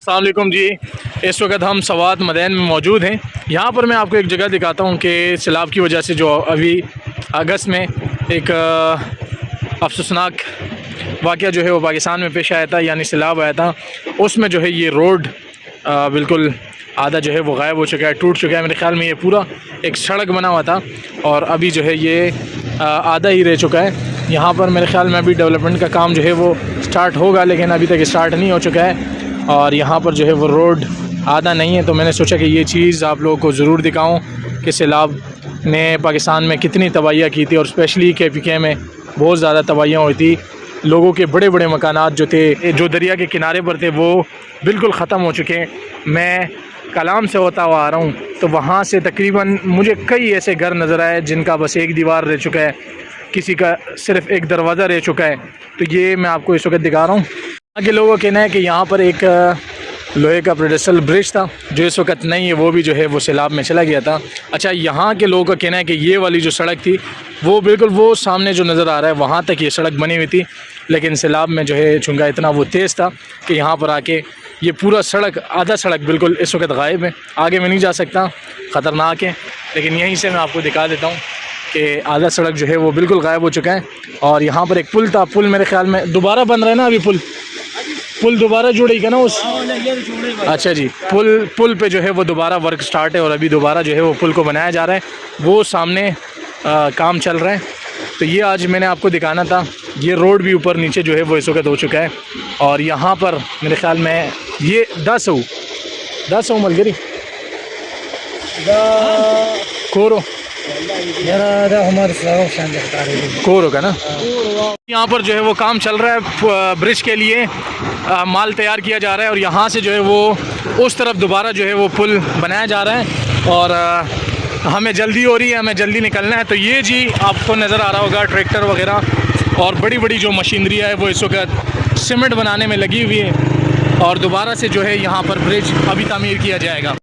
अस्सलाम वालेकुम जी। इस वक्त हम सवात मदैन में मौजूद हैं। यहाँ पर मैं आपको एक जगह दिखाता हूँ कि सैलाब की वजह से जो अभी अगस्त में एक अफसोसनाक वाक़या जो है वो पाकिस्तान में पेश आया था, यानी सैलाब आया था। उसमें जो है ये रोड बिल्कुल आधा जो है वो गायब हो चुका है, टूट चुका है। मेरे ख़्याल में ये पूरा एक सड़क बना हुआ था और अभी जो है ये आधा ही रह चुका है। यहाँ पर मेरे ख़्याल में अभी डेवलपमेंट का काम जो है वो स्टार्ट होगा, लेकिन अभी तक स्टार्ट नहीं हो चुका है। और यहाँ पर जो है वो रोड आधा नहीं है, तो मैंने सोचा कि ये चीज़ आप लोगों को ज़रूर दिखाऊं कि सैलाब ने पाकिस्तान में कितनी तबाहियाँ की थी और स्पेशली KPK में बहुत ज़्यादा तबाहियाँ हुई थी। लोगों के बड़े बड़े मकानात जो थे, जो दरिया के किनारे पर थे, वो बिल्कुल ख़त्म हो चुके हैं। मैं कलाम से होता हुआ आ रहा हूँ तो वहाँ से तकरीबन मुझे कई ऐसे घर नज़र आए जिनका बस एक दीवार रह चुका है, किसी का सिर्फ़ एक दरवाज़ा रह चुका है। तो ये मैं आपको इस वक्त दिखा रहा हूँ। यहाँ के लोगों का कहना है कि यहाँ पर एक लोहे का पेडेस्टल ब्रिज था जो इस वक्त नहीं है, वो भी जो है वो सैलाब में चला गया था। अच्छा, यहाँ के लोगों का कहना है कि ये वाली जो सड़क थी वो बिल्कुल वो सामने जो नज़र आ रहा है वहाँ तक ये सड़क बनी हुई थी, लेकिन सैलाब में जो है चुंगा इतना वो तेज़ था कि यहाँ पर आके ये पूरा सड़क, आधा सड़क बिल्कुल इस वक्त गायब है। आगे मैं नहीं जा सकता, ख़तरनाक है, लेकिन यहीं से मैं आपको दिखा देता हूँ कि आधा सड़क जो है वो बिल्कुल गायब हो चुका है। और यहाँ पर एक पुल था, पुल मेरे ख्याल में दोबारा बन रहा है ना, अभी पुल दोबारा जुड़ेगा ना उस। अच्छा जी, पुल पे जो है वो दोबारा वर्क स्टार्ट है और अभी दोबारा जो है वो पुल को बनाया जा रहा है, वो सामने काम चल रहा है। तो ये आज मैंने आपको दिखाना था। ये रोड भी ऊपर नीचे जो है वो इस वक्त हो चुका है। और यहाँ पर मेरे ख्याल में ये 10 मलगरी कोरो कोरो का ना। यहाँ पर जो है वो काम चल रहा है, ब्रिज के लिए माल तैयार किया जा रहा है और यहाँ से जो है वो उस तरफ दोबारा जो है वो पुल बनाया जा रहा है। और हमें जल्दी हो रही है, हमें जल्दी निकलना है। तो ये जी आपको नज़र आ रहा होगा ट्रैक्टर वगैरह और बड़ी बड़ी जो मशीनरी है वो इस वक्त सीमेंट बनाने में लगी हुई है और दोबारा से जो है यहाँ पर ब्रिज अभी तामीर किया जाएगा।